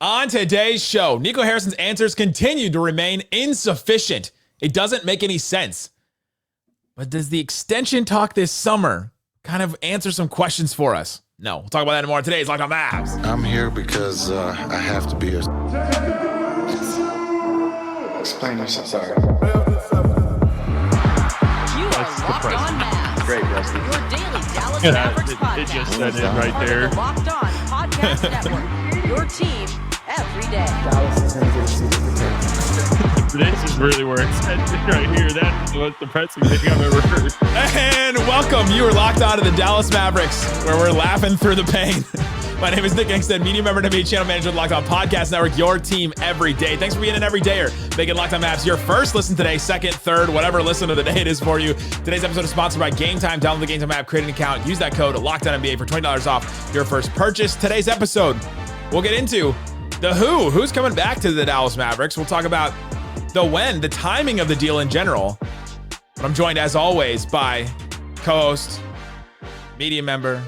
On today's show, Nico Harrison's answers continue to remain insufficient. It doesn't make any sense. But does the extension talk this summer kind of answer some questions for us? No, we'll talk about that and more on today's Locked On Mavs. I'm here because I have to be here. Explain yourself. Sorry. You are Locked On Mavs. Great, Rusty. Your daily Dallas Mavericks podcast. It just said it right there. The Locked On Podcast Network. Your team every day. Dallas is going to get a seat at the table. This is really where it's headed right here. That is the most depressing thing I've ever heard. And welcome. You are locked on to the Dallas Mavericks, where we're laughing through the pain. My name is Nick Angstadt, media member, NBA channel manager of the Locked On Podcast Network, your team every day. Thanks for being an everydayer. Making Locked On Mavs your first listen today, second, third, whatever listen of the day it is for you. Today's episode is sponsored by Game Time. Download the Game Time app, create an account, use that code LOCKEDONNBA for $20 off your first purchase. Today's episode, we'll get into the who's coming back to the Dallas Mavericks. We'll talk about the when, the timing of the deal in general. But I'm joined, as always, by co-host, media member,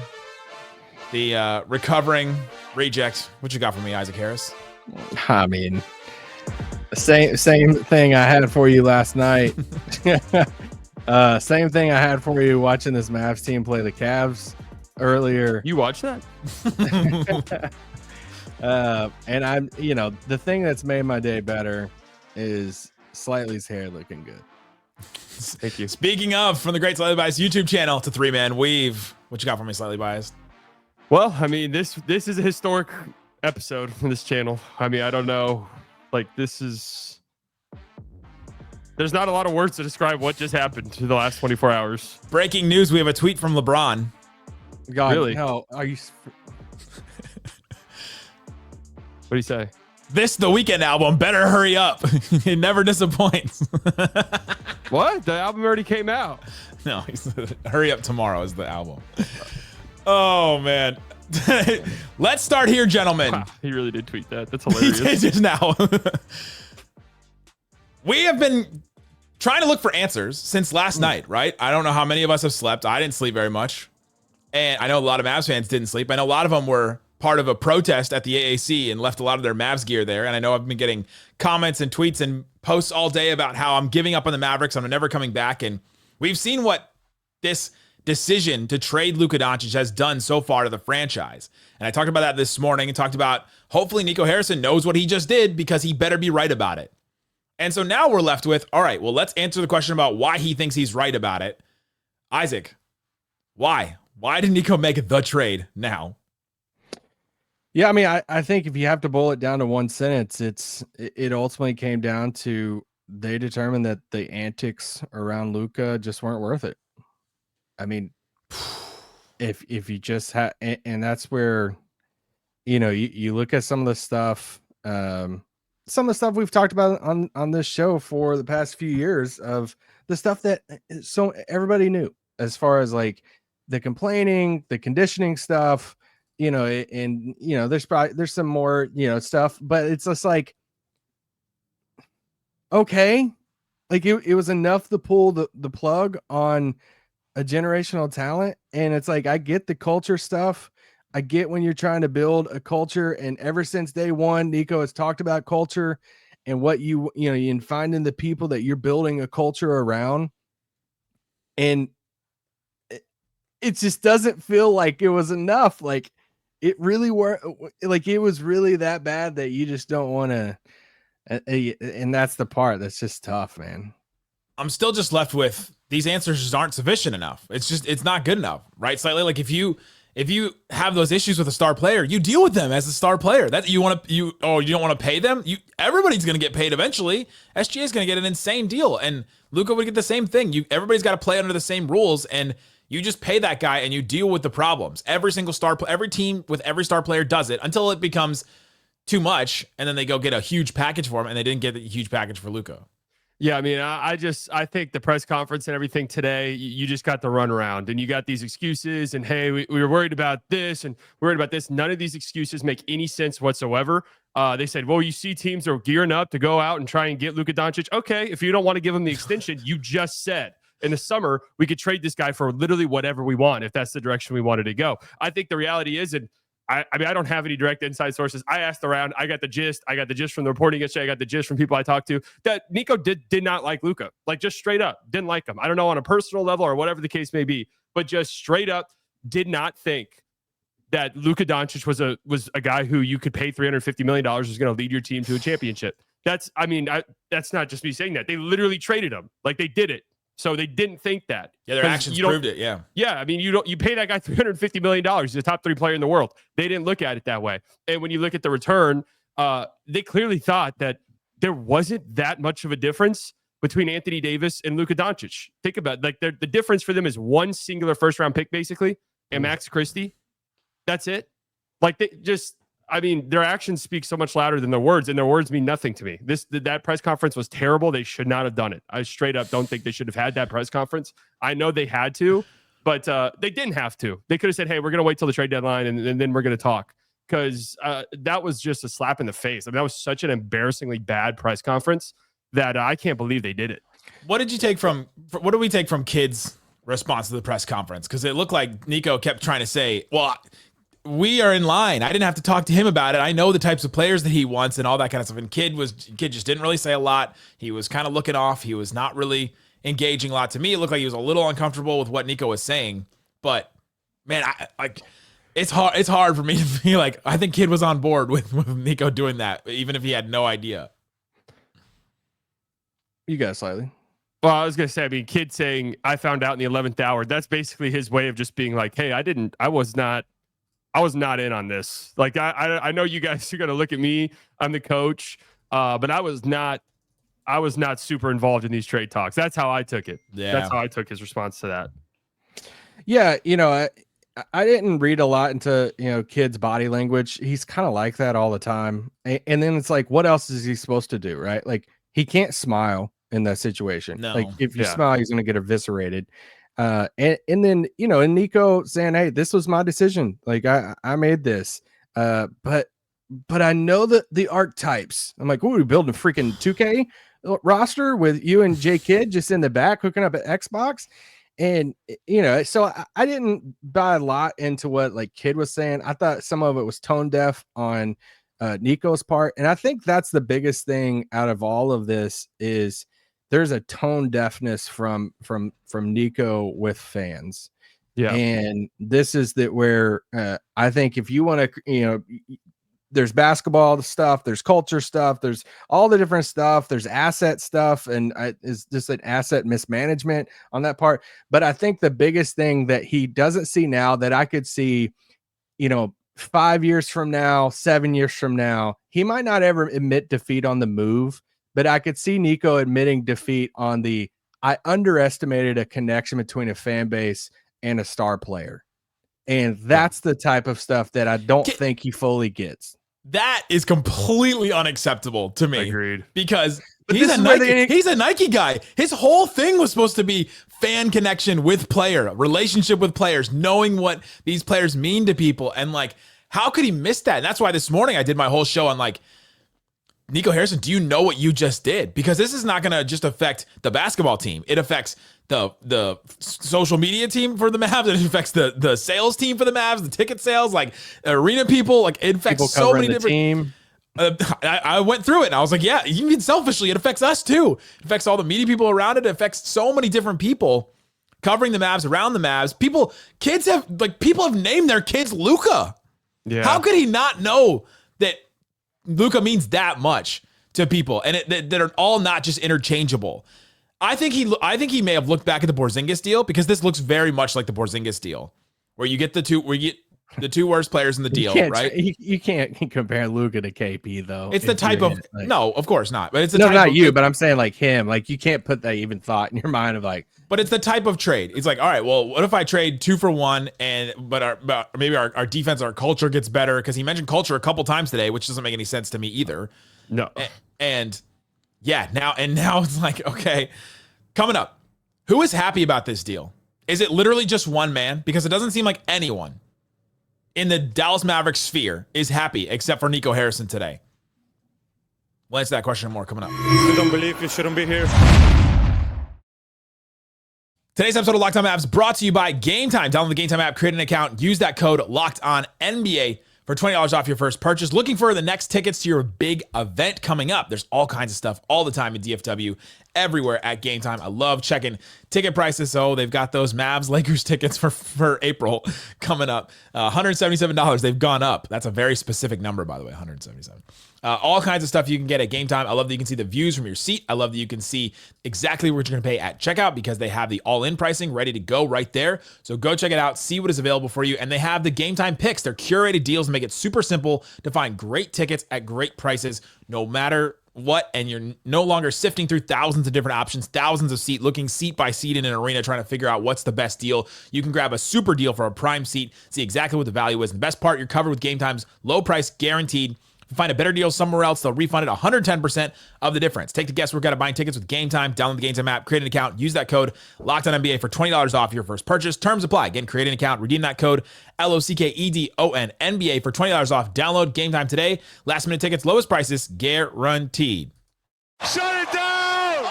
the recovering reject. What you got for me, Isaac Harris? I mean, same thing I had for you last night. Same thing I had for you watching this Mavs team play the Cavs earlier. You watched that? And I'm, the thing that's made my day better is Slightly's hair looking good. Thank you. Speaking of, from the Great Slightly Biased YouTube channel to Three Man Weave, what you got for me, Slightly Biased? Well, I mean, this is a historic episode from this channel. I mean, I don't know. Like, there's not a lot of words to describe what just happened in the last 24 hours. Breaking news, we have a tweet from LeBron. God, Really? no, are you? What do you say? This The Weeknd album better hurry up. It never disappoints. What? The album already came out. No, hurry up tomorrow is the album. Oh, man. Let's start here, gentlemen. Wow, he really did tweet that. That's He hilarious. did just now. We have been trying to look for answers since last night, right? I don't know how many of us have slept. I didn't sleep very much. And I know a lot of Mavs fans didn't sleep. I know a lot of them were part of a protest at the AAC and left a lot of their Mavs gear there. And I know I've been getting comments and tweets and posts all day about how I'm giving up on the Mavericks. I'm never coming back. And we've seen what this decision to trade Luka Doncic has done so far to the franchise. And I talked about that this morning and talked about hopefully Nico Harrison knows what he just did because he better be right about it. And so now we're left with, all right, well, let's answer the question about why he thinks he's right about it. Isaac, why? Why did Nico make the trade now? Yeah, I mean, I think if you have to boil it down to one sentence, it ultimately came down to they determined that the antics around Luka just weren't worth it. I mean, if you just have, and that's where, you look at some of the stuff we've talked about on this show for the past few years of the stuff that so everybody knew as far as like the complaining, the conditioning stuff, there's some more, stuff, but it's just like, okay, like it was enough to pull the plug on a generational talent. And it's like, I get the culture stuff. I get when you're trying to build a culture. And ever since day one, Nico has talked about culture and what you finding the people that you're building a culture around. And it just doesn't feel like it was enough. Like it really were like, it was really that bad that you just don't want to. And that's the part that's just tough, man. I'm still just left with these answers just aren't sufficient enough. It's not good enough, right? Slightly like if you have those issues with a star player, you deal with them as a star player. That you don't want to pay them. Everybody's going to get paid eventually. SGA is going to get an insane deal, and Luka would get the same thing. Everybody's got to play under the same rules, and you just pay that guy and you deal with the problems. Every team with every star player does it until it becomes too much, and then they go get a huge package for him, and they didn't get a huge package for Luka. Yeah, I mean, I think the press conference and everything today, you just got the runaround and you got these excuses and, hey, we were worried about this and worried about this. None of these excuses make any sense whatsoever. They said, well, you see teams are gearing up to go out and try and get Luka Doncic. Okay, if you don't want to give him the extension, you just said in the summer, we could trade this guy for literally whatever we want if that's the direction we wanted to go. I think the reality is, and I mean, I don't have any direct inside sources. I asked around. I got the gist. I got the gist from the reporting yesterday. I got the gist from people I talked to that Nico did not like Luka. Like, just straight up didn't like him. I don't know on a personal level or whatever the case may be, but just straight up did not think that Luka Doncic was a guy who you could pay $350 million was going to lead your team to a championship. That's not just me saying that. They literally traded him. Like, they did it. So they didn't think that. Yeah, their actions proved it. Yeah. Yeah. I mean, you pay that guy $350 million. He's the top 3 player in the world. They didn't look at it that way. And when you look at the return, they clearly thought that there wasn't that much of a difference between Anthony Davis and Luka Doncic. Think about it. Like, the difference for them is one singular first round pick, basically, and Max Christie. That's it. Like, their actions speak so much louder than their words, and their words mean nothing to me. That press conference was terrible. They should not have done it. I straight up don't think they should have had that press conference. I know they had to, but they didn't have to. They could have said, hey, we're going to wait till the trade deadline, and then we're going to talk, because that was just a slap in the face. I mean, that was such an embarrassingly bad press conference that I can't believe they did it. What did we take from Kidd's response to the press conference? Because it looked like Nico kept trying to say, well, we are in line. I didn't have to talk to him about it. I know the types of players that he wants and all that kind of stuff. And Kid just didn't really say a lot. He was kind of looking off. He was not really engaging a lot. To me, it looked like he was a little uncomfortable with what Nico was saying. But man, it's hard for me to feel like I think Kid was on board with Nico doing that, even if he had no idea. You got slightly. Well, I was going to say, I mean, Kid saying, I found out in the 11th hour, that's basically his way of just being like, hey, I was not in on this. Like, I know you guys are going to look at me. I'm the coach, but I was not super involved in these trade talks. That's how I took it. Yeah. That's how I took his response to that. Yeah. I didn't read a lot into, Kid's body language. He's kind of like that all the time. And then it's like, what else is he supposed to do? Right. Like, he can't smile in that situation. No. Like, if you smile, he's going to get eviscerated. And then, and Nico saying, hey, this was my decision. Like, I made this. But I know that the archetypes. I'm like, we're building a freaking 2K roster with you and J Kidd just in the back hooking up at Xbox. And, so I didn't buy a lot into what like Kidd was saying. I thought some of it was tone deaf on Nico's part. And I think that's the biggest thing out of all of this is there's a tone deafness from Nico with fans. Yeah. And this is where I think if you want to, there's basketball stuff, there's culture stuff, there's all the different stuff, there's asset stuff, and it's just an asset mismanagement on that part. But I think the biggest thing that he doesn't see now that I could see, 5 years from now, 7 years from now, he might not ever admit defeat on the move, but I could see Nico admitting defeat on I underestimated a connection between a fan base and a star player. And that's the type of stuff that I don't think he fully gets. That is completely unacceptable to me. Agreed. Because he's a Nike guy. His whole thing was supposed to be fan connection with player, relationship with players, knowing what these players mean to people. And like, how could he miss that? And that's why this morning I did my whole show on like, Nico Harrison, do you know what you just did? Because this is not going to just affect the basketball team. It affects the social media team for the Mavs. It affects the sales team for the Mavs, the ticket sales, like arena people. Like, it affects people so many different team. I went through it and I was like, yeah, even selfishly, it affects us too. It affects all the media people around it. It affects so many different people covering the Mavs, around the Mavs. People have named their kids Luka. Yeah. How could he not know that Luka means that much to people and that are all not just interchangeable? I think he may have looked back at the Porzingis deal, because this looks very much like the Porzingis deal, where you get the two worst players in the deal, right? You can't compare Luka to KP though. It's the type of no, of course not. But it's the no, type not of, you, but I'm saying like him. Like, you can't put that even thought in your mind of like. But it's the type of trade. It's like, all right, well, what if I trade 2 for 1 but maybe our defense, our culture gets better? Because he mentioned culture a couple times today, which doesn't make any sense to me either. No. And yeah, now it's like, okay, coming up, who is happy about this deal? Is it literally just one man? Because it doesn't seem like anyone in the Dallas Mavericks sphere is happy except for Nico Harrison today. We'll answer that question and more coming up. I don't believe you shouldn't be here. Today's episode of Locked On Mavs brought to you by Game Time. Download the Game Time app, create an account, use that code LOCKEDONNBA for $20 off your first purchase. Looking for the next tickets to your big event coming up? There's all kinds of stuff all the time in DFW, everywhere at Game Time. I love checking ticket prices. So they've got those Mavs Lakers tickets for April coming up. $177. They've gone up. That's a very specific number, by the way, 177. All kinds of stuff you can get at Game Time. I love that you can see the views from your seat. I love that you can see exactly what you're going to pay at checkout because they have the all-in pricing ready to go right there. So go check it out, see what is available for you. And they have the Game Time picks. They're curated deals to make it super simple to find great tickets at great prices, no matter what. And you're no longer sifting through thousands of different options, thousands of seats, looking seat by seat in an arena, trying to figure out what's the best deal. You can grab a super deal for a prime seat, see exactly what the value is. And the best part, you're covered with Game Time's low price guaranteed. If you find a better deal somewhere else, they'll refund it 110% of the difference. Take the guesswork out of buying tickets with Game Time. Download the Game Time app, create an account, use that code LOCKEDONNBA for $20 off your first purchase. Terms apply. Again, create an account, redeem that code LOCKEDONNBA for $20 off. Download Game Time today. Last minute tickets, lowest prices guaranteed. Shut it down!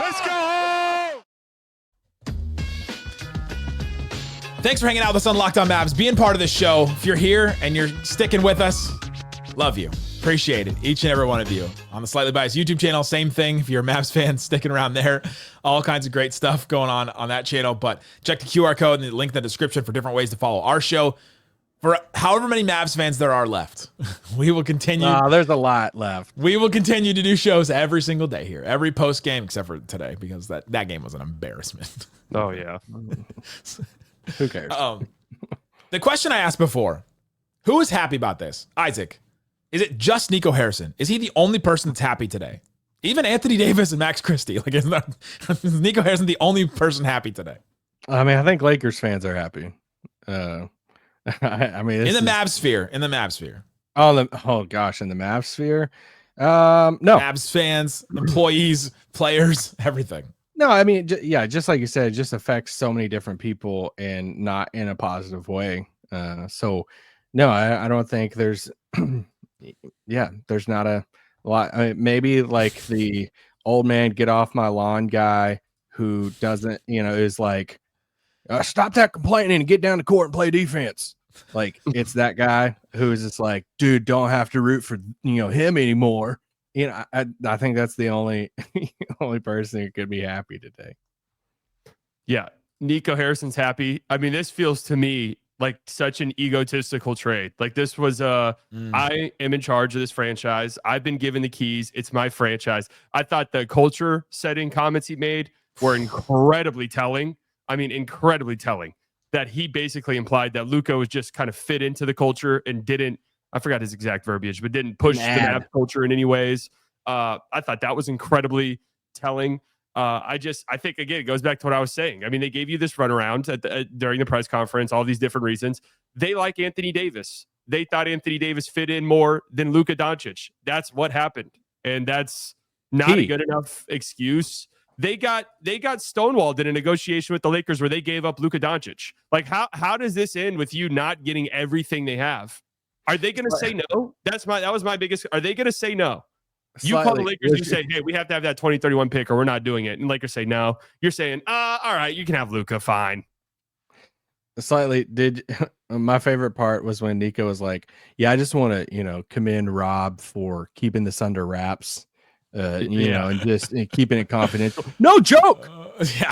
Let's go home! Thanks for hanging out with us on Locked On Mavs, being part of this show. If you're here and you're sticking with us, love you. Appreciate it. Each and every one of you. On the Slightly Biased YouTube channel, same thing. If you're a Mavs fan, sticking around there. All kinds of great stuff going on that channel. But check the QR code and the link in the description for different ways to follow our show. For however many Mavs fans there are left, we will continue. There's a lot left. We will continue to do shows every single day here. Every post game, except for today, because that game was an embarrassment. Oh, yeah. Who cares? The question I asked before, who is happy about this? Isaac. Is it just Nico Harrison? Is he the only person that's happy today? Even Anthony Davis and Max Christie. Like, is Nico Harrison the only person happy today? I mean, I think Lakers fans are happy. I mean, In the Mavs sphere. Oh gosh, in the Mavs sphere. No, Mavs fans, employees, players, everything. No, I mean, just like you said, it just affects so many different people and not in a positive way. So no, I don't think there's there's not a lot. I mean, maybe like the old man get off my lawn guy who doesn't, is like, stop that complaining and get down the court and play defense. Like, it's that guy who's just like, dude, don't have to root for him anymore. I think that's the only person who could be happy today. Yeah, Nico Harrison's happy. I mean, this feels to me like such an egotistical trade. Like, this was I am in charge of this franchise. I've been given the keys. It's my franchise. I thought the culture setting comments he made were incredibly telling. I mean, incredibly telling, that he basically implied that Luka was just kind of fit into the culture and didn't, I forgot his exact verbiage, but didn't push the Mavs culture in any ways. I thought that was incredibly telling. I think, again, it goes back to what I was saying. I mean, they gave you this runaround during the press conference, all these different reasons. They like Anthony Davis. They thought Anthony Davis fit in more than Luka Doncic. That's what happened. And that's not a good enough excuse. They got stonewalled in a negotiation with the Lakers where they gave up Luka Doncic. Like, how does this end with you not getting everything they have? Are they going to say no? That was my biggest. Are they going to say no? You call the Lakers, you say, hey, we have to have that 2031 pick or we're not doing it. And Lakers say no. You're saying, all right, you can have Luka, fine. My favorite part was when Nico was like, yeah, I just want to, commend Rob for keeping this under wraps. And just keeping it confidential. No joke.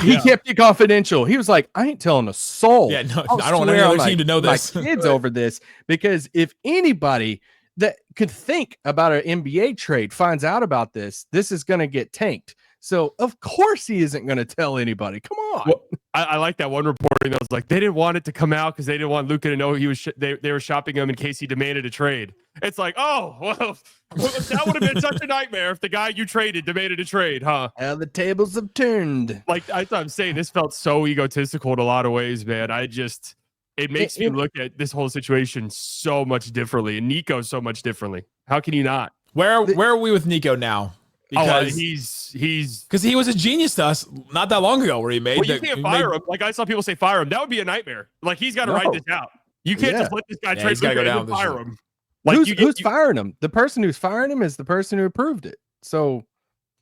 He kept it confidential. He was like, I ain't telling a soul. Yeah, no, I don't want any other team to know this. My kids over this, because if anybody that could think about an NBA trade finds out about this is going to get tanked. So of course he isn't going to tell anybody. Come on. Well, I like that one reporting that was like, they didn't want it to come out because they didn't want Luka to know he was they were shopping him in case he demanded a trade. It's like, oh, well, that would have been such a nightmare if the guy you traded demanded a trade, huh? How the tables have turned. Like I'm saying, this felt so egotistical in a lot of ways, man. It makes me look at this whole situation so much differently, and Nico so much differently. How can you not? Where are we with Nico now? Because he was a genius to us not that long ago, where he made. Well, you can't fire him. Like, I saw people say fire him. That would be a nightmare. Like, he's got to write this out. You can't just let this guy trade and fire him. Like, who's firing him? The person who's firing him is the person who approved it. So,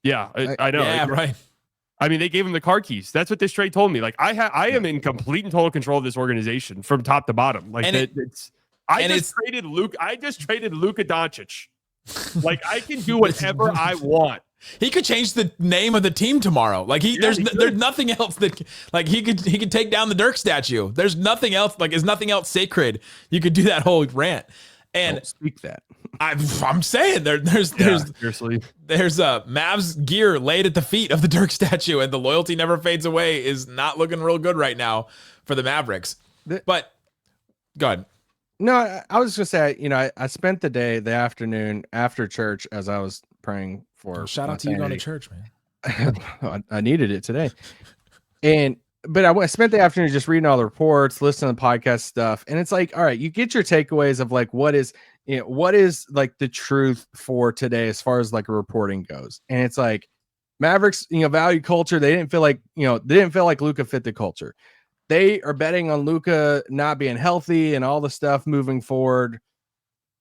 yeah, I know. Yeah, right. I mean, they gave him the car keys. That's what this trade told me. Like, I am in complete and total control of this organization from top to bottom. Like, I just traded Luka Doncic. Like, I can do whatever I want. He could change the name of the team tomorrow. Like there's nothing else that like he could take down the Dirk statue. There's nothing else. Like, is nothing else sacred? You could do that whole rant. And don't speak that. I'm saying there's seriously. There's Mavs gear laid at the feet of the Dirk statue, and the loyalty never fades away is not looking real good right now for the Mavericks. But go ahead. No, I was just say, I spent the afternoon after church as I was praying for. Shout out to you going to church, man. I needed it today. But I spent the afternoon just reading all the reports, listening to the podcast stuff. And it's like, all right, you get your takeaways of like, what is like the truth for today as far as like reporting goes. And it's like Mavericks, value culture. They didn't feel like Luka fit the culture. They are betting on Luka not being healthy and all the stuff moving forward.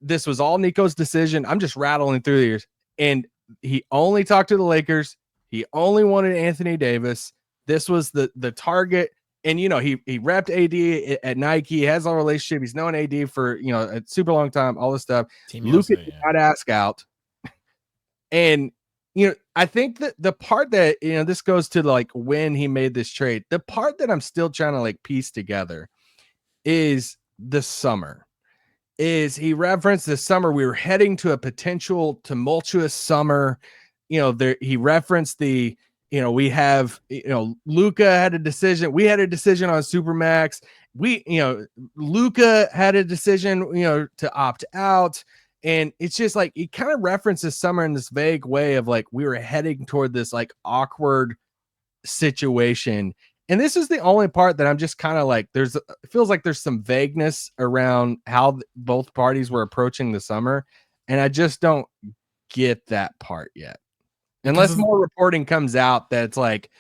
This was all Nico's decision. I'm just rattling through the years. And he only talked to the Lakers. He only wanted Anthony Davis. This was the target. And, he repped AD at Nike. He has a relationship. He's known AD for, a super long time, all this stuff. Luka did not ask out. And, I think that the part that, this goes to like when he made this trade, the part that I'm still trying to like piece together is the summer. Is he referenced the summer we were heading to a potential tumultuous summer. He referenced the, we have, Luka had a decision. We had a decision on Supermax. Luka had a decision, to opt out. And it's just like, he kind of references summer in this vague way of like, we were heading toward this like awkward situation. And this is the only part that I'm just kind of like, it feels like there's some vagueness around how both parties were approaching the summer. And I just don't get that part yet. Unless more reporting comes out that's like,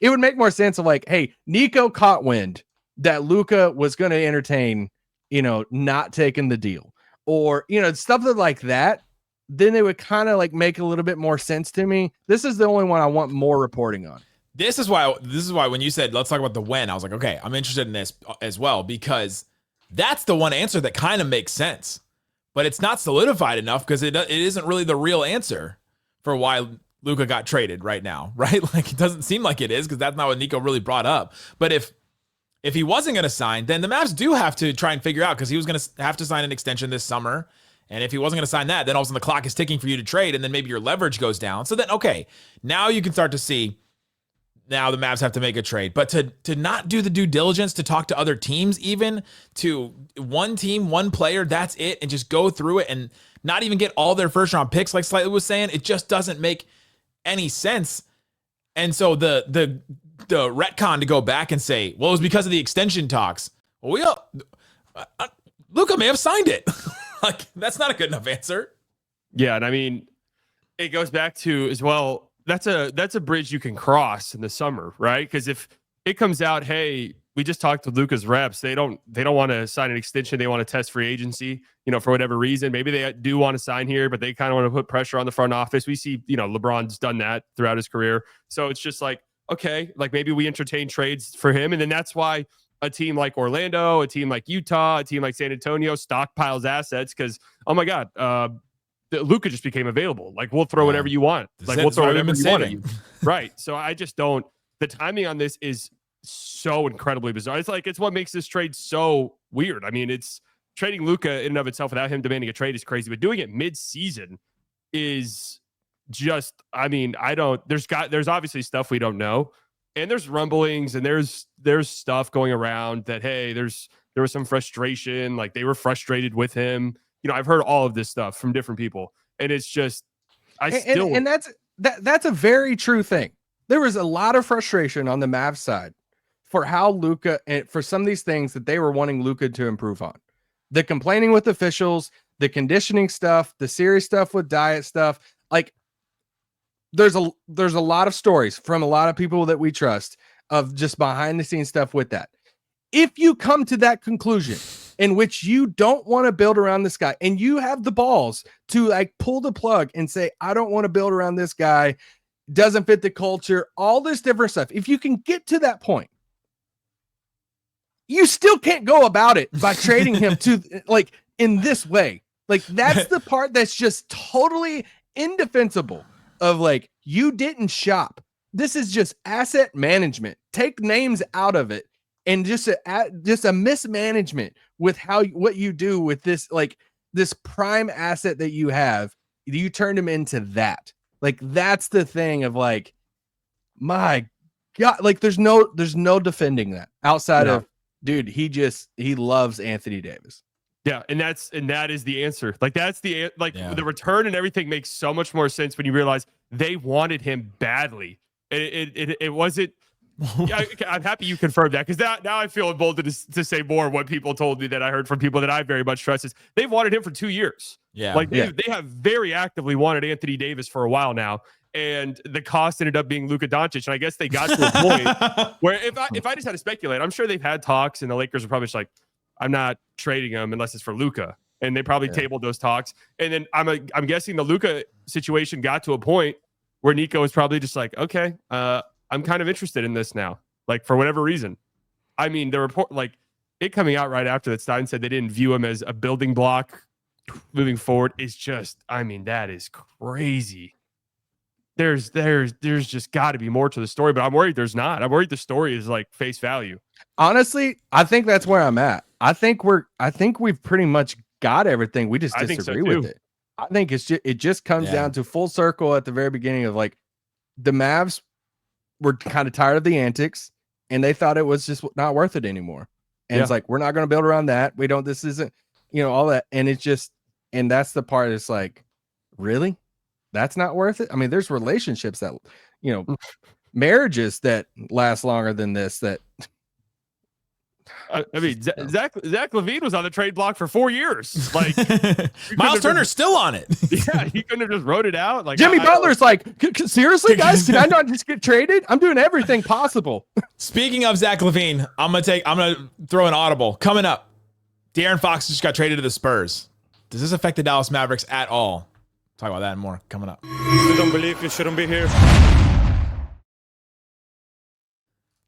it would make more sense of like, hey, Nico caught wind that Luka was going to entertain, not taking the deal. Or, stuff like that, then they would kind of like make a little bit more sense to me. This is the only one I want more reporting on. This is why when you said, let's talk about the when, I was like, okay, I'm interested in this as well, because that's the one answer that kind of makes sense, but it's not solidified enough because it isn't really the real answer for why Luka got traded right now, right? Like, it doesn't seem like it is because that's not what Nico really brought up. But if he wasn't going to sign, then the Mavs do have to try and figure out, because he was going to have to sign an extension this summer. And if he wasn't going to sign that, then all of a sudden the clock is ticking for you to trade, and then maybe your leverage goes down. So then, okay, now you can start to see, now the Mavs have to make a trade. But to not do the due diligence, to talk to other teams, even to one team, one player, that's it, and just go through it and not even get all their first round picks, like Slightly was saying, it just doesn't make any sense. And so the retcon to go back and say, well, it was because of the extension talks. Well, Luka may have signed it. Like, that's not a good enough answer. Yeah, and I mean, it goes back to as well, that's a bridge you can cross in the summer, right? Because if it comes out, hey, we just talked to Luka's reps, they don't want to sign an extension, they want to test free agency, for whatever reason. Maybe they do want to sign here, but they kind of want to put pressure on the front office. We see, LeBron's done that throughout his career. So it's just like, okay, like maybe we entertain trades for him. And then that's why a team like Orlando, a team like Utah, a team like San Antonio stockpiles assets because, oh my God, Luka just became available. Like, we'll throw whatever you want. Like, we'll throw whatever you want at you. Right. So I just don't, the timing on this is so incredibly bizarre. It's what makes this trade so weird. I mean, it's trading Luka in and of itself without him demanding a trade is crazy, but doing it mid-season is just, I mean, there's obviously stuff we don't know, and there's rumblings and there's stuff going around that, hey, there was some frustration, like they were frustrated with him. I've heard all of this stuff from different people, and it's just, and that's a very true thing. There was a lot of frustration on the Mavs side for how Luka, and for some of these things that they were wanting Luka to improve on. The complaining with officials, the conditioning stuff, the serious stuff with diet stuff. Like, there's a lot of stories from a lot of people that we trust of just behind the scenes stuff with that. If you come to that conclusion in which you don't want to build around this guy, and you have the balls to like pull the plug and say, I don't want to build around this guy, doesn't fit the culture, all this different stuff. If you can get to that point, you still can't go about it by trading him to, like, in this way. Like, that's the part that's just totally indefensible of like, you didn't shop. This is just asset management. Take names out of it. And just a mismanagement with what you do with this, like this prime asset that you have, you turned him into that. Like, that's the thing of like, my God, like there's no defending that outside of, dude, he loves Anthony Davis. Yeah, and that is the answer. Like, that's the the return and everything makes so much more sense when you realize they wanted him badly. It wasn't. Yeah, I'm happy you confirmed that, because now I feel emboldened to say more of what people told me that I heard from people that I very much trust. Is they've wanted him for 2 years. Yeah, like they have very actively wanted Anthony Davis for a while now, and the cost ended up being Luka Doncic. And I guess they got to a point where if I just had to speculate, I'm sure they've had talks, and the Lakers are probably just like, I'm not trading him unless it's for Luka, and they probably tabled those talks. And then I'm guessing the Luka situation got to a point where Nico was probably just like, okay, I'm kind of interested in this now, like for whatever reason. I mean, the report, like it coming out right after that Stein said they didn't view him as a building block moving forward is just, I mean, that is crazy. There's just got to be more to the story, but I'm worried there's not. I'm worried the story is like face value. Honestly, I think that's where I'm at. I think we've pretty much got everything. We just disagree with it. I think it just comes down to full circle at the very beginning of like the Mavs were kind of tired of the antics and they thought it was just not worth it anymore. And it's like, we're not going to build around that. This isn't, all that. And it's just, and that's the part. It's like, really? That's not worth it. I mean, there's relationships that, marriages that last longer than this. That I mean, Zach LaVine was on the trade block for 4 years. Like Miles Turner's still on it. Yeah, he couldn't have just wrote it out. Like Jimmy Butler's like, seriously, guys, can I not just get traded? I'm doing everything possible. Speaking of Zach LaVine, I'm gonna throw an audible coming up. De'Aaron Fox just got traded to the Spurs. Does this affect the Dallas Mavericks at all? Talk about that and more coming up. You don't believe you shouldn't be here.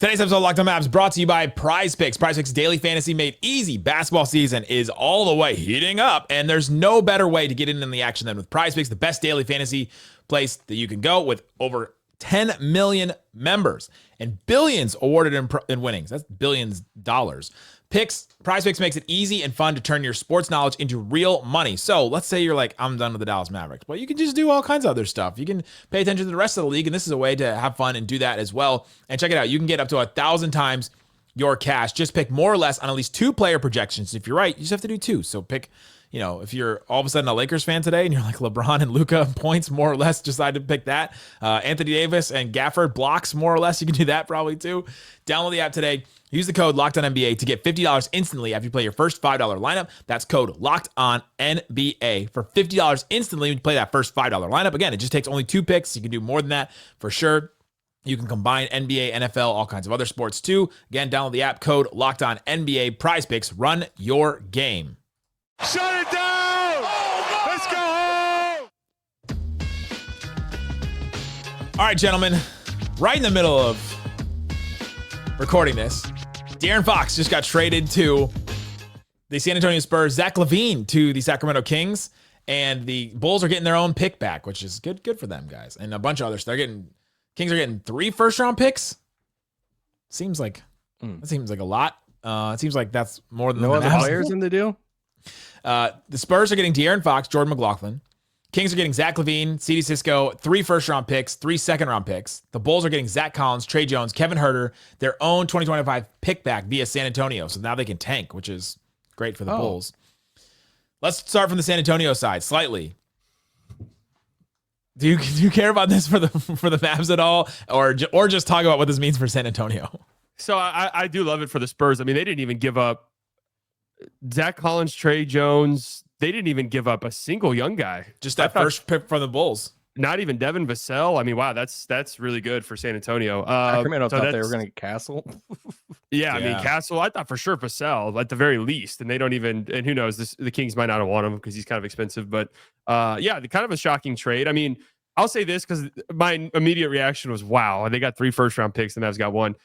Today's episode of Locked On Mavs brought to you by Prize Picks. Prize Picks daily fantasy made easy. Basketball season is all the way heating up, and there's no better way to get in the action than with Prize Picks, the best daily fantasy place that you can go, with over 10 million members and billions awarded in winnings. That's billions dollars. Prize Picks makes it easy and fun to turn your sports knowledge into real money. So let's say you're like, I'm done with the Dallas Mavericks. Well, you can just do all kinds of other stuff. You can pay attention to the rest of the league, and this is a way to have fun and do that as well. And check it out. You can get up to 1,000 times your cash. Just pick more or less on at least 2 player projections. If you're right, you just have to do 2. So pick, if you're all of a sudden a Lakers fan today and you're like LeBron and Luka points, more or less, decide to pick that. Anthony Davis and Gafford blocks, more or less. You can do that probably too. Download the app today. Use the code LOCKEDONNBA to get $50 instantly after you play your first $5 lineup. That's code LOCKEDONNBA for $50 instantly when you play that first $5 lineup. Again, it just takes only 2 picks. You can do more than that for sure. You can combine NBA, NFL, all kinds of other sports too. Again, download the app, code LOCKEDONNBA. Prize Picks, run your game. Shut it down! Let's go home! All right, gentlemen, right in the middle of recording this, De'Aaron Fox just got traded to the San Antonio Spurs. Zach LaVine to the Sacramento Kings, and the Bulls are getting their own pick back, which is good for them, guys. And a bunch of others. Kings are getting 3 first-round picks. Seems like that seems like a lot. It seems like that's more than no other players in the deal. The Spurs are getting De'Aaron Fox, Jordan McLaughlin. Kings are getting Zach LaVine, C.D. Cisco, 3 first-round picks, 3 second-round picks. The Bulls are getting Zach Collins, Trey Jones, Kevin Huerter, their own 2025 pick back via San Antonio. So now they can tank, which is great for the Bulls. Let's start from the San Antonio side slightly. Do you care about this for the Mavs at all, or just talk about what this means for San Antonio? So I do love it for the Spurs. I mean, they didn't even give up Zach Collins, Trey Jones. They didn't even give up a single young guy. Just that first pick from the Bulls. Not even Devin Vassell. I mean, wow, that's really good for San Antonio. Sacramento thought they were going to get Castle. Yeah, I mean, Castle, I thought for sure Vassell at the very least. And they don't even, and who knows, the Kings might not have won him because he's kind of expensive. But kind of a shocking trade. I mean, I'll say this because my immediate reaction was, wow, they got 3 first-round picks. The Mavs got 1.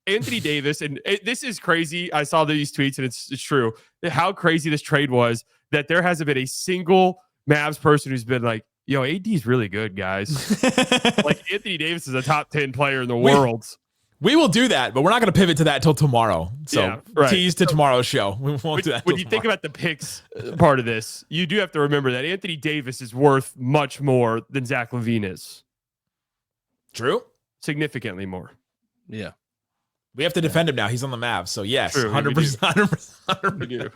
Anthony Davis, and this is crazy. I saw these tweets, and it's true. How crazy this trade was that there hasn't been a single Mavs person who's been like, yo, AD's really good, guys. Like Anthony Davis is a top 10 player in the world. We will do that, but we're not going to pivot to that until tomorrow. So Yeah, right. tease to tomorrow's show. We won't do that. When you think about the picks part of this, you do have to remember that Anthony Davis is worth much more than Zach LaVine is. True. Significantly more. Yeah. We have to defend him now. He's on the Mavs. So yes, True, 100%. 100%. We do.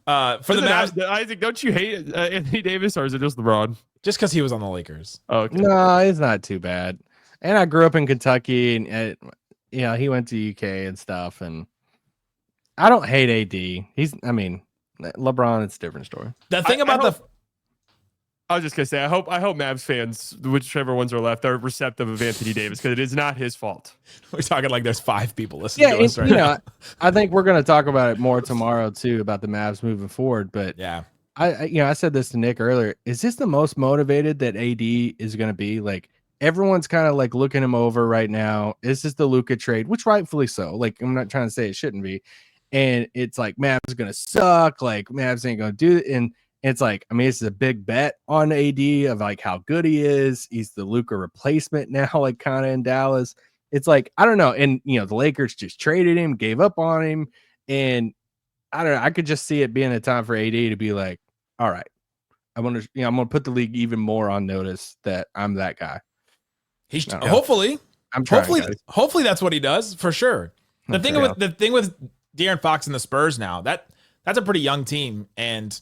For the Mavs, Isaac, don't you hate Anthony Davis, or is it just LeBron? just because he was on the Lakers. Oh, okay. No, it's not too bad. And I grew up in Kentucky, and he went to UK and stuff. And I don't hate AD. LeBron, it's a different story. The thing about I was just gonna say, I hope Mavs fans, whichever ones are left, are receptive of Anthony Davis because it is not his fault. we're talking like there's 5 people listening to us right you now. know, I think we're going to talk about it more tomorrow too about the Mavs moving forward. But Yeah. I said this to Nick earlier. Is this the most motivated that AD is going to be? Like everyone's kind of like looking him over right now. Is this the Luka trade? Which rightfully so. Like I'm not trying to say it shouldn't be. And it's like Mavs is going to suck. Like Mavs ain't going to do it. And it's like, I mean, this is a big bet on AD of like how good he is. He's the Luka replacement now, like kind of in Dallas. It's like, I don't know. And, the Lakers just traded him, gave up on him. And I don't know. I could just see it being a time for AD to be like, all right, I'm going to put the league even more on notice that I'm that guy. He's hopefully that's what he does for sure. The thing with De'Aaron Fox and the Spurs now, that's a pretty young team, and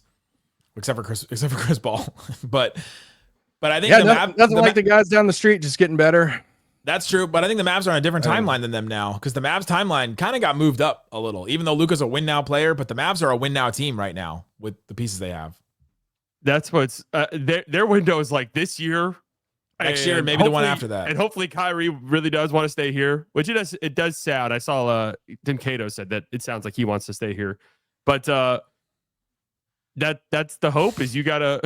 except for Chris Paul, but I think the guys down the street just getting better. That's true, but I think the Mavs are on a different timeline than them now, because the Mavs timeline kind of got moved up a little, even though Luka's a win now player, but the Mavs are a win now team right now with the pieces they have. That's what's their window is like this year, next year, and maybe the one after that, and hopefully Kyrie really does want to stay here, which it does sound. I saw Tim Cato said that it sounds like he wants to stay here, but that's the hope is you gotta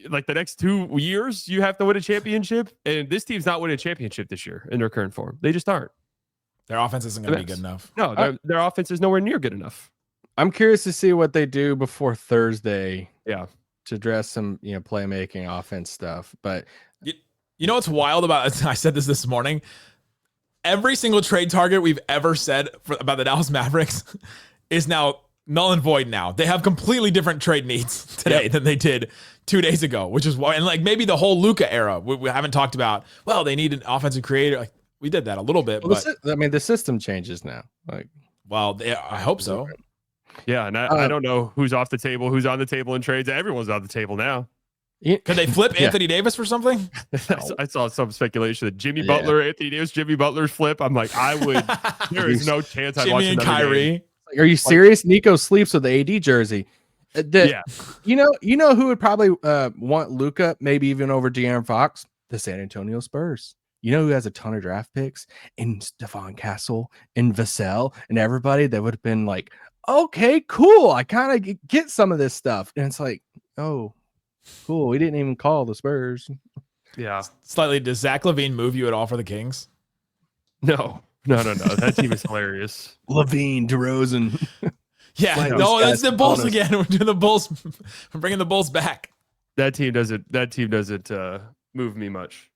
like the next 2 years you have to win a championship, and this team's not winning a championship this year in their current form. They just aren't. Their offense isn't going to be good enough. No, their offense is nowhere near good enough. I'm curious to see what they do before Thursday. Yeah, to address some playmaking offense stuff. But you know what's wild about? I said this morning. Every single trade target we've ever said about the Dallas Mavericks is now null and void. Now they have completely different trade needs today than they did 2 days ago, which is why. And like maybe the whole Luka era, we haven't talked about. Well, they need an offensive creator. Like we did that a little bit, but the system changes now. Like, well, I hope so. Yeah, and I don't know who's off the table, who's on the table in trades. Everyone's on the table now. Could they flip Anthony Davis for something? I saw some speculation that Jimmy Butler, Anthony Davis, Jimmy Butler's flip. I'm like, there is no chance I'd watch Jimmy and another Kyrie. game. Like, are you serious? Nico sleeps with the AD jersey. You know who would probably want Luka, maybe even over De'Aaron Fox? The San Antonio Spurs. You know who has a ton of draft picks? And Stephon Castle and Vassell and everybody that would have been like, okay, cool. I kind of get some of this stuff. And it's like, oh, cool. We didn't even call the Spurs. Yeah. Slightly. Does Zach LaVine move you at all for the Kings? No. That team is hilarious. LaVine, DeRozan. Yeah. No, that's the Bulls again. We're doing the Bulls. We're bringing the Bulls back. That team doesn't move me much.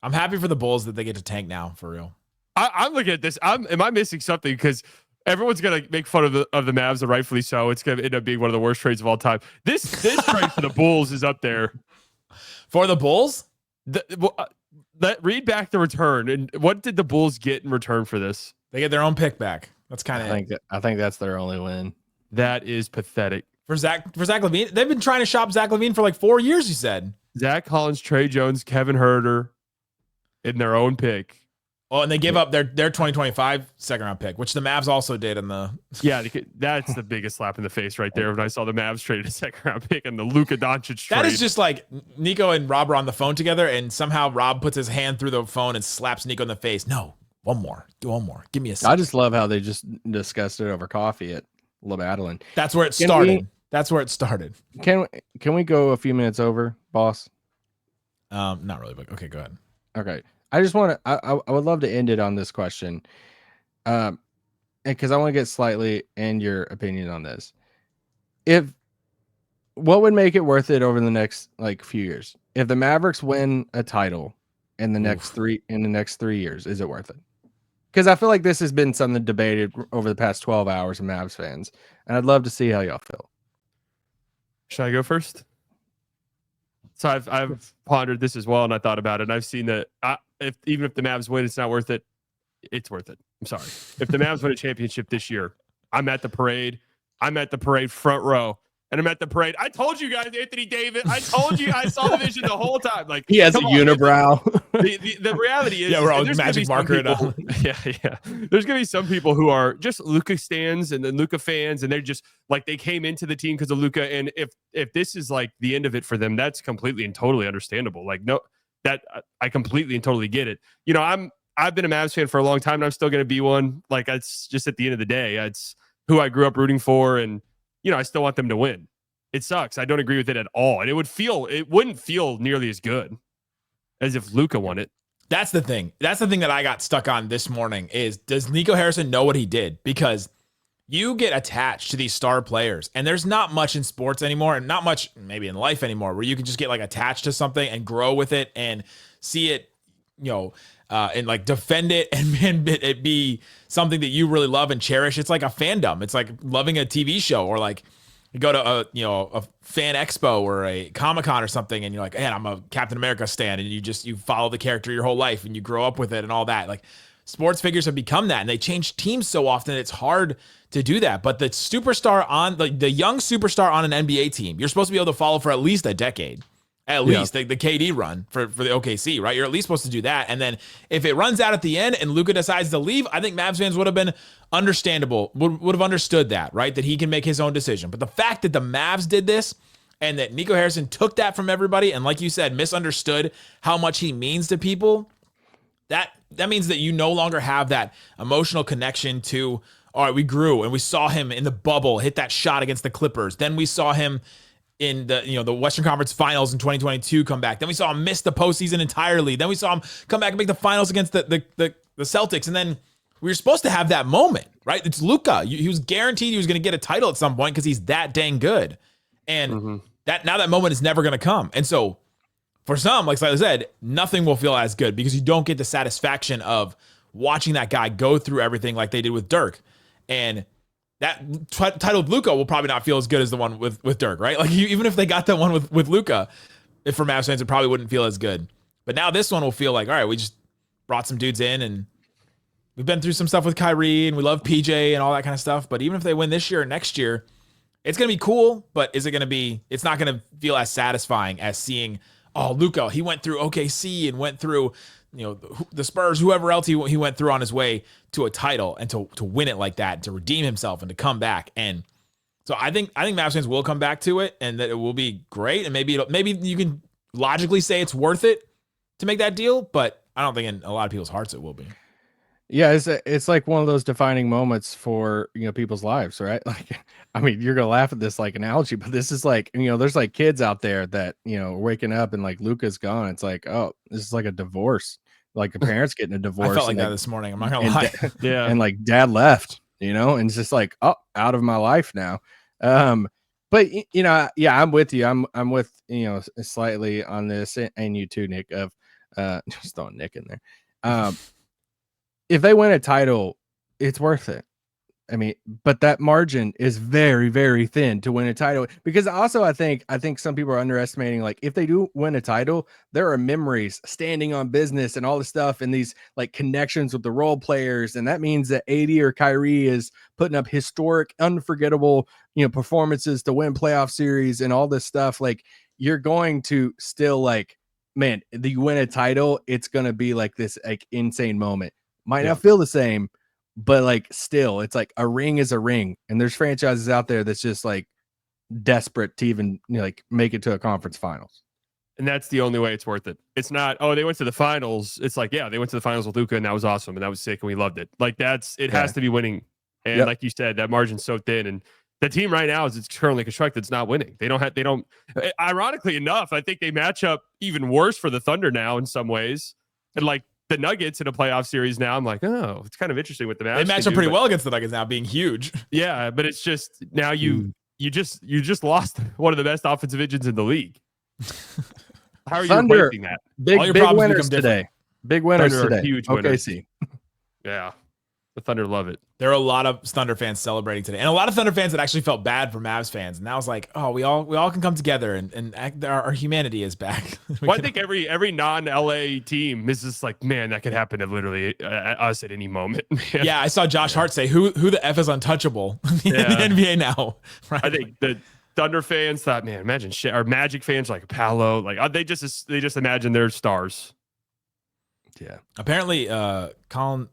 I'm happy for the Bulls that they get to tank now, for real. I'm looking at this. Am I missing something? Because everyone's gonna make fun of the Mavs, and rightfully so. It's gonna end up being one of the worst trades of all time. This trade for the Bulls is up there. For the Bulls, read back the return, and what did the Bulls get in return for this? They get their own pick back. That's kind of. I think that's their only win. That is pathetic For Zach LaVine. They've been trying to shop Zach LaVine for like 4 years. You said Zach Collins, Trey Jones, Kevin Huerter in their own pick. Oh, and they gave up their 2025 second round pick, which the Mavs also did in the. Yeah, that's the biggest slap in the face right there when I saw the Mavs trade a second round pick and the Luka Doncic trade. That is just like Nico and Rob are on the phone together, and somehow Rob puts his hand through the phone and slaps Nico in the face. No, one more. Do one more. Give me a second. I just love how they just discussed it over coffee at Le Madeline. That's where it started. That's where it started. Can we go a few minutes over, boss? Not really, but okay, go ahead. Okay. I just want to, I would love to end it on this question. Because I want to get slightly in your opinion on this. if what would make it worth it over the next like few years? If the Mavericks win a title in the next 3 years, is it worth it? Because I feel like this has been something debated over the past 12 hours of Mavs fans, and I'd love to see how y'all feel. Should I go first? So I've pondered this as well, and I thought about it. And I've seen that even if the Mavs win, it's not worth it. It's worth it. I'm sorry. If the Mavs win a championship this year, I'm at the parade. I'm at the parade front row. And I'm at the parade. I told you guys, Anthony Davis. I told you I saw the vision the whole time. Like He has a unibrow. The reality is, Yeah, we're all there's magic gonna be some marker people- Yeah. There's gonna be some people who are just Luka stands and then Luka fans, and they're just like they came into the team because of Luka. And if this is like the end of it for them, that's completely and totally understandable. Like no, that I completely and totally get it. You know, I've been a Mavs fan for a long time, and I'm still gonna be one. Like it's just at the end of the day, it's who I grew up rooting for, and you know, I still want them to win. It sucks. I don't agree with it at all. And it wouldn't feel nearly as good as if Luka won it. That's the thing. That's the thing that I got stuck on this morning is, does Nico Harrison know what he did? Because you get attached to these star players, and there's not much in sports anymore, and not much maybe in life anymore, where you can just get like attached to something and grow with it and see it, you know, and like defend it and it be something that you really love and cherish. It's like a fandom. It's like loving a TV show, or like you go to a fan expo or a Comic-Con or something, and you're like, man, I'm a Captain America stan, and you follow the character your whole life and you grow up with it and all that. Like sports figures have become that, and they change teams so often it's hard to do that. But the superstar on the young superstar on an NBA team, you're supposed to be able to follow for at least a decade. At least the KD run for the OKC, right? You're at least supposed to do that. And then if it runs out at the end and Luka decides to leave, I think Mavs fans would have been understandable, would have understood that, right? That he can make his own decision. But the fact that the Mavs did this and that Nico Harrison took that from everybody and, like you said, misunderstood how much he means to people, that means that you no longer have that emotional connection to, all right, we grew and we saw him in the bubble hit that shot against the Clippers. Then we saw him in the Western Conference Finals in 2022 come back. Then we saw him miss the postseason entirely. Then we saw him come back and make the finals against the Celtics. And then we were supposed to have that moment, right? It's Luka. He was guaranteed he was going to get a title at some point because he's that dang good. And that moment is never going to come. And so for some, like I said, nothing will feel as good because you don't get the satisfaction of watching that guy go through everything like they did with Dirk. And that titled Luka will probably not feel as good as the one with Dirk, right? Like even if they got that one with Luka, if for Mavs fans, it probably wouldn't feel as good. But now this one will feel like, all right, we just brought some dudes in and we've been through some stuff with Kyrie and we love PJ and all that kind of stuff. But even if they win this year or next year, it's going to be cool. But it's not going to feel as satisfying as seeing, oh, Luka, he went through OKC and went through, the Spurs, whoever else he went through on his way to a title, and to win it like that, to redeem himself and to come back. And so I think Mavs fans will come back to it, and that it will be great. And maybe you can logically say it's worth it to make that deal, but I don't think in a lot of people's hearts it will be. Yeah, it's like one of those defining moments for people's lives, right? Like, I mean, you're gonna laugh at this like analogy, but this is like there's like kids out there that waking up and like Luka's gone. It's like, oh, this is like a divorce, like the parents getting a divorce. I felt like that this morning. I'm not gonna lie. Yeah, and like dad left, and it's just like, oh, out of my life now. But yeah, I'm with you. I'm with slightly on this, and you too, Nick. Of just throwing Nick in there. If they win a title, it's worth it. I mean, but that margin is very, very thin to win a title, because also I think some people are underestimating, like, if they do win a title, there are memories, standing on business and all the stuff, and these like connections with the role players. And that means that AD or Kyrie is putting up historic, unforgettable, performances to win playoff series and all this stuff. Like, you're going to still, like, man, you win a title, it's going to be like this like insane moment. Might not feel the same, but like still, it's like a ring is a ring, and there's franchises out there that's just like desperate to even like make it to a conference finals. And that's the only way it's worth it. It's not, oh, they went to the finals. It's like, yeah, they went to the finals with Luka, and that was awesome, and that was sick, and we loved it. Like has to be winning. And like you said, that margin's so thin, and the team right now, as it's currently constructed, it's not winning. They don't. Ironically enough, I think they match up even worse for the Thunder now in some ways, and like the Nuggets in a playoff series now, I'm like, oh, it's kind of interesting with the Mavs. They match up pretty well against the Nuggets now, being huge. Yeah, but it's just now you just lost one of the best offensive engines in the league. How are you Thunder. replacing that? Big All your big problems winners become different. today. Big winners Thunder are today. huge winners. OKC. Yeah, the Thunder love it. There are a lot of Thunder fans celebrating today, and a lot of Thunder fans that actually felt bad for Mavs fans. And that was like, oh, we all can come together, and act, our humanity is back. Well, I think every non-LA team is just like, man, that could happen to literally us at any moment. Man. Yeah, I saw Josh Hart say, "Who the f is untouchable in the NBA now?" Right? I think the Thunder fans thought, man, imagine or Magic fans like Paolo, like they just imagine they're stars. Yeah. Apparently, Stephon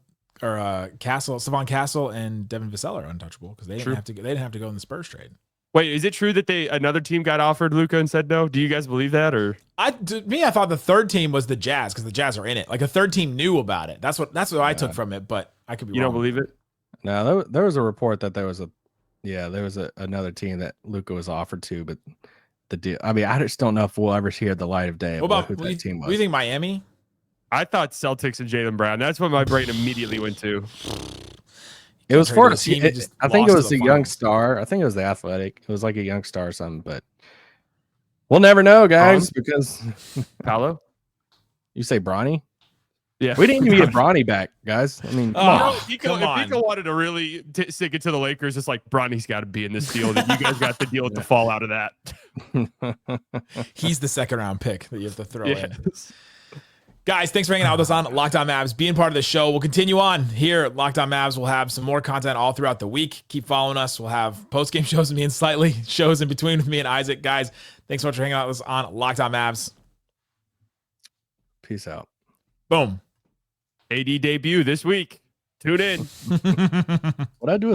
Castle, and Devin Vassell are untouchable because they didn't have to. They didn't have to go in the Spurs trade. Wait, is it true that another team got offered Luka and said no? Do you guys believe that? Or I thought the third team was the Jazz because the Jazz are in it. Like a third team knew about it. That's what I took from it, but I could be you wrong. don't believe it? No, there was a report that there was another team that Luka was offered to, but the deal. I mean, I just don't know if we'll ever hear the light of day. What about who that team was? What do you think, Miami? I thought Celtics and Jaylen Brown. That's what my brain immediately went to. It was for a team. I think it was a young star. I think it was the Athletic. It was like a young star or something, but we'll never know, guys, because Paolo? you say Bronny? Yeah. We didn't even get Bronny back, guys. I mean, come on. If Nico wanted to really stick it to the Lakers, it's like Bronny's got to be in this deal. That you guys got to deal with the fallout of that. He's the second round pick that you have to throw in. Guys, thanks for hanging out with us on Locked On Mavs, being part of the show. We'll continue on here at Locked On Mavs. We'll have some more content all throughout the week. Keep following us. We'll have post-game shows with me and Slightly, shows in between with me and Isaac. Guys, thanks so much for hanging out with us on Locked On Mavs. Peace out. Boom. AD debut this week. Tune in. What I do with